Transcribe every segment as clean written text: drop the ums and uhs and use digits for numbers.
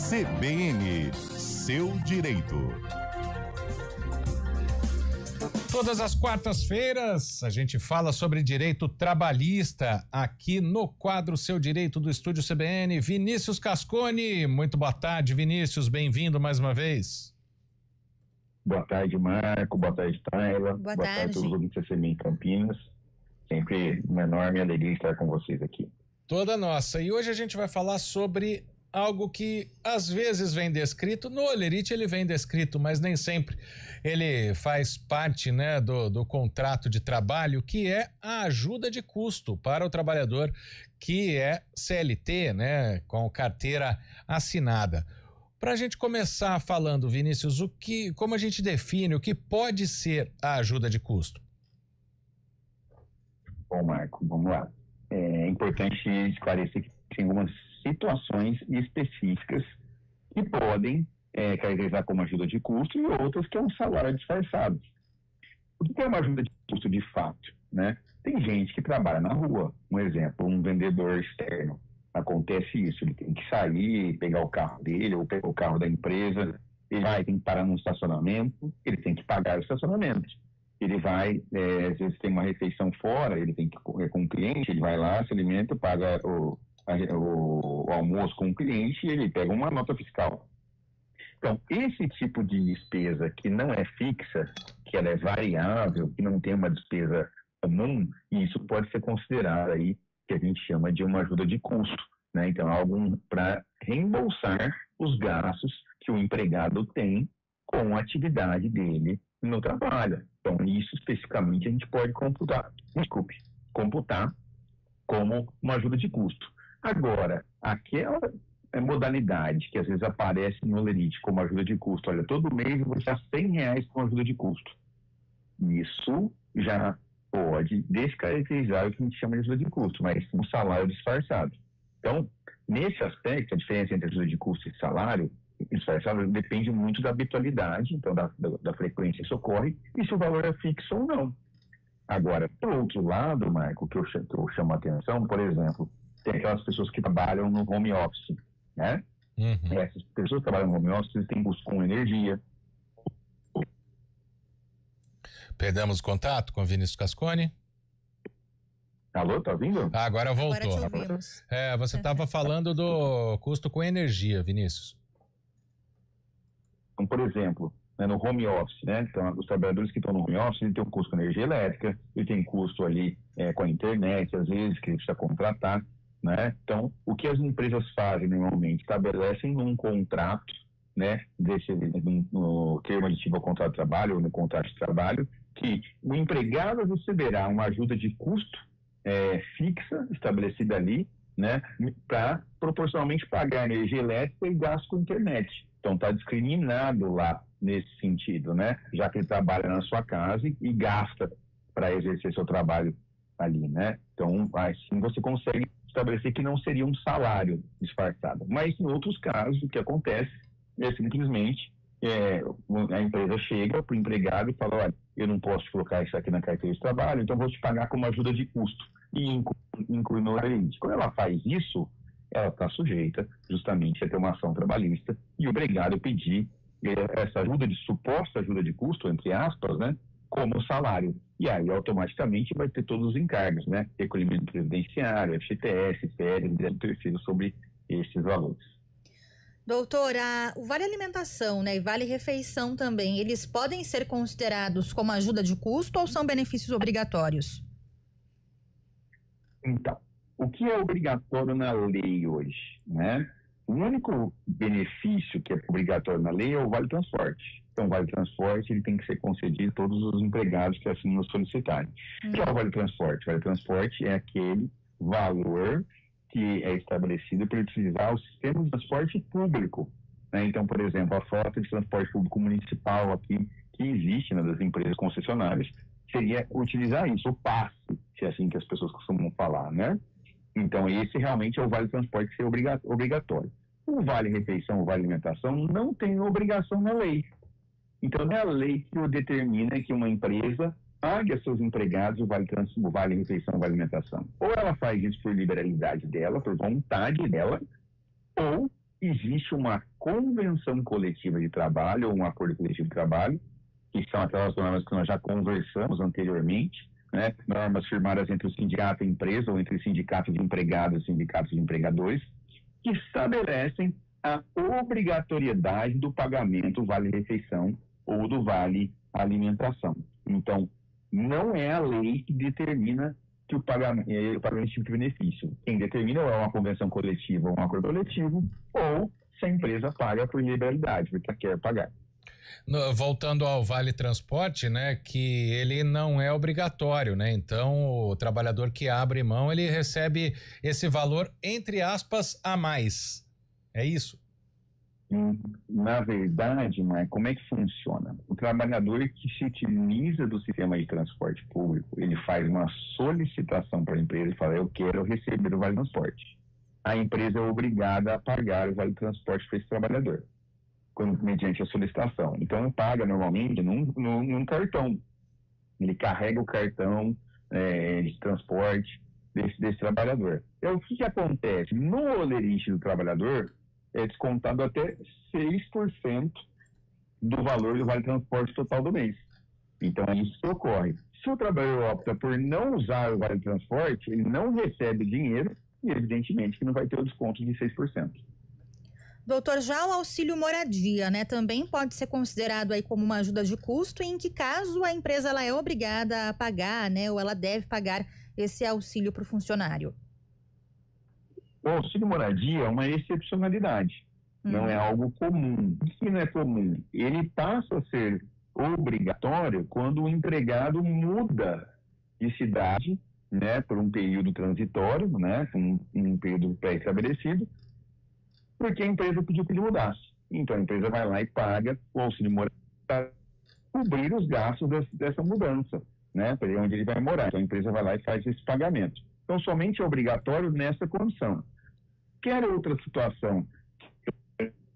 CBN, seu direito. Todas as quartas-feiras a gente fala sobre direito trabalhista aqui no quadro Seu Direito do Estúdio CBN. Vinícius Cascone, muito boa tarde, Vinícius, bem-vindo mais uma vez. Boa tarde, Marco, boa tarde, Taila. Boa tarde a todos os ouvintes da CBN Campinas. Sempre uma enorme alegria estar com vocês aqui. Toda nossa. E hoje a gente vai falar sobre algo que às vezes vem descrito, no Olerite ele vem descrito, mas nem sempre ele faz parte, né, do contrato de trabalho, que é a ajuda de custo para o trabalhador que é CLT, né, com carteira assinada. Para a gente começar falando, Vinícius, como a gente define, o que pode ser a ajuda de custo? Bom, Marco, vamos lá. É importante esclarecer que tem algumas situações específicas que podem caracterizar como ajuda de custo e outras que é um salário disfarçado. O que é uma ajuda de custo de fato, né? Tem gente que trabalha na rua, um exemplo, um vendedor externo. Acontece isso, ele tem que sair, pegar o carro dele ou pegar o carro da empresa, ele tem que parar num estacionamento, ele tem que pagar o estacionamento. Ele vai, às vezes tem uma refeição fora, ele tem que correr com o cliente, ele vai lá, se alimenta, paga o almoço com o cliente e ele pega uma nota fiscal. Então, esse tipo de despesa que não é fixa, que ela é variável, que não tem uma despesa comum, isso pode ser considerado aí, que a gente chama de uma ajuda de custo, né? Então, algo para reembolsar os gastos que o empregado tem com a atividade dele no trabalho. Então, isso especificamente a gente pode computar como uma ajuda de custo. Agora, aquela modalidade que às vezes aparece no Olerite como ajuda de custo, olha, todo mês eu vou deixar R$100 com ajuda de custo. Isso já pode descaracterizar o que a gente chama de ajuda de custo, mas um salário disfarçado. Então, nesse aspecto, a diferença entre ajuda de custo e salário disfarçado depende muito da habitualidade, então da frequência que isso ocorre, e se o valor é fixo ou não. Agora, por outro lado, Marco, que eu chamo a atenção, por exemplo, tem aquelas pessoas que trabalham no home office, né? Uhum. Essas pessoas que trabalham no home office têm custo com energia. Perdemos contato com o Vinícius Cascone? Alô, tá ouvindo? Agora voltou. Agora te ouvimos. Você estava falando do custo com energia, Vinícius. Então, por exemplo, né, no home office, né? Então, os trabalhadores que estão no home office, ele tem um custo com energia elétrica, ele tem custo ali com a internet, às vezes, que ele precisa contratar, né? Então, o que as empresas fazem normalmente? Estabelecem num contrato, né? No termo aditivo ao contrato de trabalho ou no contrato de trabalho, que o empregado receberá uma ajuda de custo fixa, estabelecida ali, né? Para proporcionalmente pagar energia elétrica e gasto com internet. Então, está discriminado lá nesse sentido, né? Já que ele trabalha na sua casa e gasta para exercer seu trabalho ali, né? Então, assim você consegue estabelecer que não seria um salário disfarçado. Mas, em outros casos, o que acontece é simplesmente a empresa chega para o empregado e fala, olha, eu não posso colocar isso aqui na carteira de trabalho, então vou te pagar como ajuda de custo. E inclui no Olerite. Quando ela faz isso, ela está sujeita justamente a ter uma ação trabalhista e o empregado pedir essa suposta ajuda de custo, entre aspas, né, como salário. E aí, automaticamente, vai ter todos os encargos, né, recolhimento previdenciário, FGTS, férias, direito terceiro sobre esses valores. Doutor, o Vale Alimentação, né, e Vale Refeição também, eles podem ser considerados como ajuda de custo ou são benefícios obrigatórios? Então, o que é obrigatório na lei hoje, né? O único benefício que é obrigatório na lei é o Vale Transporte. Então, o Vale Transporte ele tem que ser concedido a todos os empregados que assim nos solicitarem. O que é o Vale Transporte? O Vale Transporte é aquele valor que é estabelecido para utilizar o sistema de transporte público, né? Então, por exemplo, a frota de transporte público municipal aqui que existe, né, das empresas concessionárias, seria utilizar isso, o passe, se é assim que as pessoas costumam falar, né? Então, esse realmente é o Vale Transporte ser obrigatório. O Vale Refeição, o Vale Alimentação, não tem obrigação na lei. Então, não é a lei que o determina que uma empresa pague a seus empregados o Vale Refeição, o Vale Alimentação. Ou ela faz isso por liberalidade dela, por vontade dela, ou existe uma convenção coletiva de trabalho ou um acordo coletivo de trabalho, que são aquelas normas que nós já conversamos anteriormente, né? Normas firmadas entre o sindicato e a empresa ou entre o sindicato de empregados e sindicatos de empregadores, que estabelecem a obrigatoriedade do pagamento do vale-refeição ou do vale-alimentação. Então, não é a lei que determina que o pagamento desse tipo de benefício. Quem determina ou é uma convenção coletiva ou um acordo coletivo, ou se a empresa paga por liberalidade, porque quer pagar. Voltando ao Vale Transporte, né, que ele não é obrigatório, né? Então, o trabalhador que abre mão, ele recebe esse valor, entre aspas, a mais. É isso? Na verdade, mas como é que funciona? O trabalhador que se utiliza do sistema de transporte público, ele faz uma solicitação para a empresa e fala, eu quero receber o Vale Transporte. A empresa é obrigada a pagar o Vale Transporte para esse trabalhador, mediante a solicitação. Então, ele paga normalmente num cartão. Ele carrega o cartão de transporte desse trabalhador. Então, o que acontece? No olerite do trabalhador, é descontado até 6% do valor do Vale Transporte total do mês. Então, isso ocorre. Se o trabalhador opta por não usar o Vale Transporte, ele não recebe dinheiro e, evidentemente, que não vai ter o desconto de 6%. Doutor, já o auxílio moradia, né, também pode ser considerado aí como uma ajuda de custo, e em que caso a empresa ela é obrigada a pagar, né, ou ela deve pagar esse auxílio para o funcionário? O auxílio moradia é uma excepcionalidade, não é algo comum. O que não é comum? Ele passa a ser obrigatório quando o empregado muda de cidade, né, por um período transitório, né, um período pré-estabelecido, porque a empresa pediu que ele mudasse. Então a empresa vai lá e paga o auxílio moradia para cobrir os gastos dessa mudança, né, para onde ele vai morar. Então a empresa vai lá e faz esse pagamento. Então somente é obrigatório nessa condição. Quer outra situação,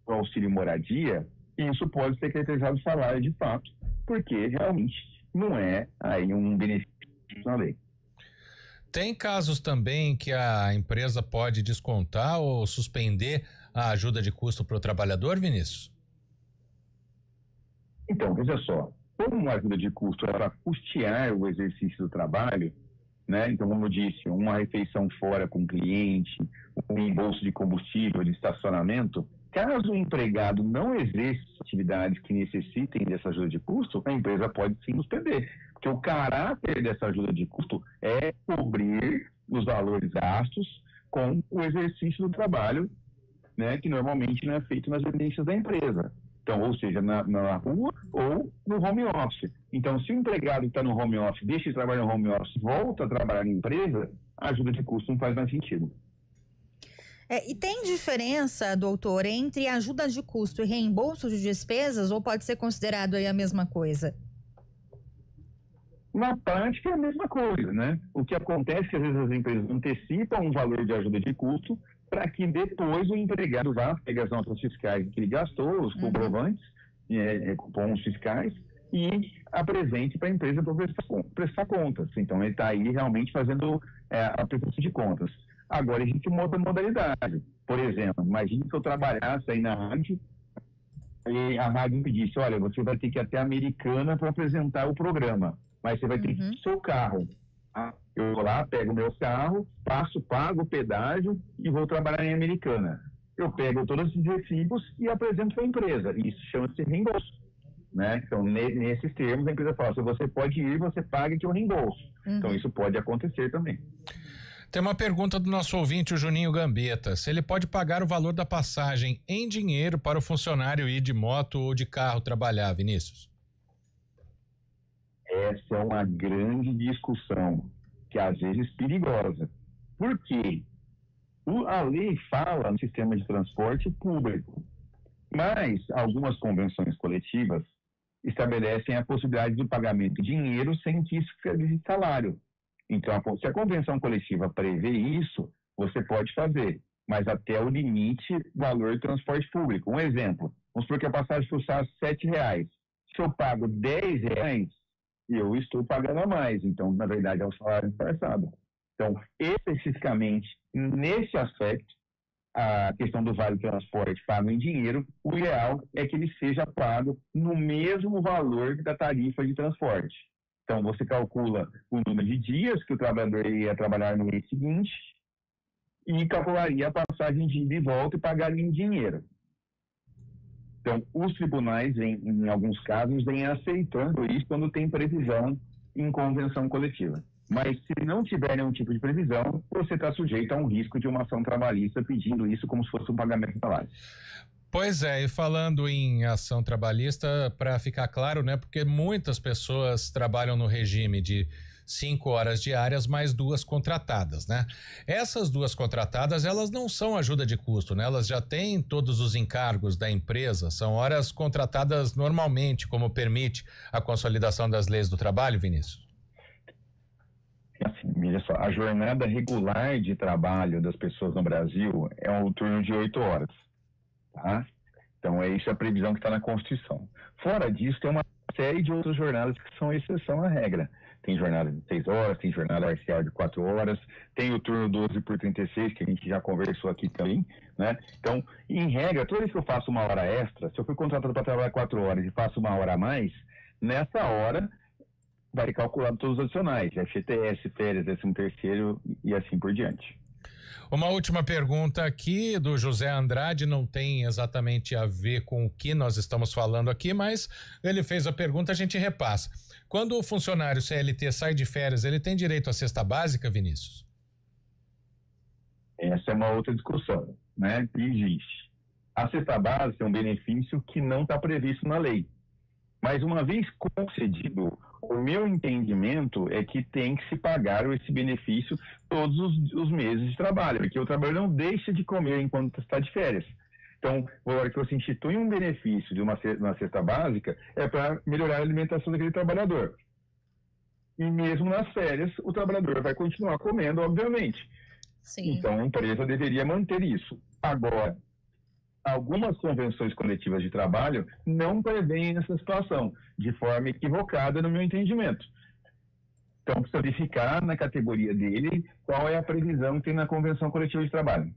o auxílio moradia, isso pode ser caracterizado salário de fato, porque realmente não é aí um benefício na lei. Tem casos também que a empresa pode descontar ou suspender a ajuda de custo para o trabalhador, Vinícius? Então, veja só, como uma ajuda de custo é para custear o exercício do trabalho, né? Então, como eu disse, uma refeição fora com o cliente, um reembolso de combustível, de estacionamento, caso o empregado não exerça atividades que necessitem dessa ajuda de custo, a empresa pode sim suspender. Porque o caráter dessa ajuda de custo é cobrir os valores gastos com o exercício do trabalho, né, que normalmente não é feito nas residências da empresa. Então, ou seja, na rua ou no home office. Então, se o empregado está no home office, deixa de trabalhar no home office, volta a trabalhar na empresa, a ajuda de custo não faz mais sentido. E tem diferença, doutor, entre ajuda de custo e reembolso de despesas, ou pode ser considerado aí a mesma coisa? Na prática é a mesma coisa, né? O que acontece é que às vezes as empresas antecipam um valor de ajuda de custo para que depois o empregado vá pegar as notas fiscais que ele gastou, os comprovantes, cupons fiscais, e apresente para a empresa para prestar contas. Então, ele está aí realmente fazendo a prestação de contas. Agora, existe uma outra modalidade. Por exemplo, imagine que eu trabalhasse aí na rádio e a rádio me disse, olha, você vai ter que ir até a Americana para apresentar o programa, mas você vai ter que ir com o seu carro. Eu vou lá, pego o meu carro, pago o pedágio e vou trabalhar em Americana. Eu pego todos esses recibos e apresento para a empresa. Isso chama-se reembolso. Né? Então, nesses termos, a empresa fala, se você pode ir, você paga que é o reembolso. Então, isso pode acontecer também. Tem uma pergunta do nosso ouvinte, o Juninho Gambetta. Se ele pode pagar o valor da passagem em dinheiro para o funcionário ir de moto ou de carro trabalhar, Vinícius? Essa é uma grande discussão, que às vezes perigosa. Por quê? A lei fala no sistema de transporte público, mas algumas convenções coletivas estabelecem a possibilidade do pagamento de dinheiro sem que isso seja salário. Então, se a convenção coletiva prevê isso, você pode fazer, mas até o limite valor de transporte público. Um exemplo, vamos supor que a passagem custasse R$7. Se eu pago R$10, eu estou pagando a mais. Então, na verdade, é o salário disfarçado. Então, especificamente, nesse aspecto, a questão do vale transporte pago em dinheiro, o ideal é que ele seja pago no mesmo valor da tarifa de transporte. Então, você calcula o número de dias que o trabalhador ia trabalhar no mês seguinte e calcularia a passagem de ida e volta e pagaria em dinheiro. Então, os tribunais, em alguns casos, vêm aceitando isso quando tem previsão em convenção coletiva. Mas se não tiver nenhum tipo de previsão, você está sujeito a um risco de uma ação trabalhista pedindo isso como se fosse um pagamento de salário. Pois é, e falando em ação trabalhista, para ficar claro, né, porque muitas pessoas trabalham no regime de 5 horas diárias mais 2 contratadas, né? Essas 2 contratadas, elas não são ajuda de custo, né? Elas já têm todos os encargos da empresa, são horas contratadas normalmente, como permite a consolidação das leis do trabalho, Vinícius? Assim, veja só, a jornada regular de trabalho das pessoas no Brasil é um turno de 8 horas, tá? Então, isso é a previsão que está na Constituição. Fora disso, tem uma série de outras jornadas que são exceção à regra. Tem jornada de 6 horas, tem jornada parcial de 4 horas, tem o turno 12 por 36, que a gente já conversou aqui também, né? Então, em regra, toda vez que eu faço uma hora extra, se eu fui contratado para trabalhar 4 horas e faço uma hora a mais, nessa hora vai ser calculado todos os adicionais, FGTS, férias, 13º e assim por diante. Uma última pergunta aqui do José Andrade, não tem exatamente a ver com o que nós estamos falando aqui, mas ele fez a pergunta, a gente repassa. Quando o funcionário CLT sai de férias, ele tem direito à cesta básica, Vinícius? Essa é uma outra discussão, né? Que existe. A cesta básica é um benefício que não está previsto na lei. Mas uma vez concedido, o meu entendimento é que tem que se pagar esse benefício todos os meses de trabalho, porque o trabalhador não deixa de comer enquanto está de férias. Então, na hora que você institui um benefício de uma cesta básica, é para melhorar a alimentação daquele trabalhador. E mesmo nas férias, o trabalhador vai continuar comendo, obviamente. Sim. Então, a empresa deveria manter isso. Agora, algumas convenções coletivas de trabalho não prevêem essa situação, de forma equivocada no meu entendimento. Então, precisa verificar na categoria dele qual é a previsão que tem na convenção coletiva de trabalho.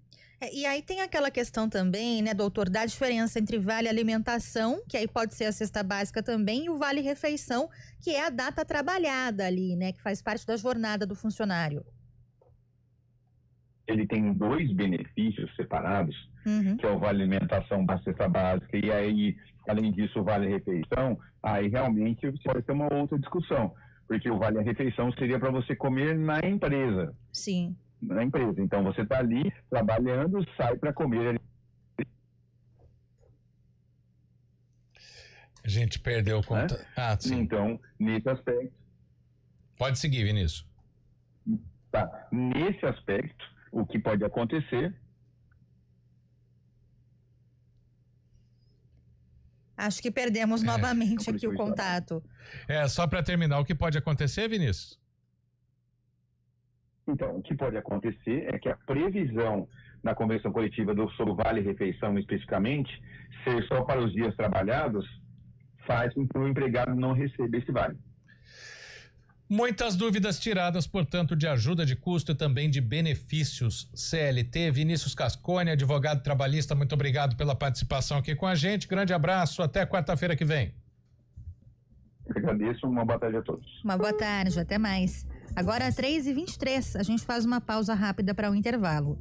E aí tem aquela questão também, né, doutor, da diferença entre vale alimentação, que aí pode ser a cesta básica também, e o vale refeição, que é a data trabalhada ali, né, que faz parte da jornada do funcionário. Ele tem 2 benefícios separados, que é o vale alimentação da cesta básica e aí, além disso, o vale refeição. Aí realmente pode ter uma outra discussão, porque o vale refeição seria para você comer na empresa. Sim. Na empresa. Então você está ali trabalhando, sai para comer. A gente perdeu o conta. Né? Ah, sim. Então, nesse aspecto. Pode seguir, Vinícius. Tá. Nesse aspecto, o que pode acontecer. Acho que perdemos novamente aqui o contato. Só para terminar, o que pode acontecer, Vinícius? Então, o que pode acontecer é que a previsão na convenção coletiva sobre o vale-refeição especificamente, ser só para os dias trabalhados, faz com que o empregado não receba esse vale. Muitas dúvidas tiradas, portanto, de ajuda de custo e também de benefícios CLT. Vinícius Cascone, advogado trabalhista, muito obrigado pela participação aqui com a gente. Grande abraço, até quarta-feira que vem. Eu agradeço, uma boa tarde a todos. Uma boa tarde, até mais. Agora 3h23, a gente faz uma pausa rápida para o intervalo.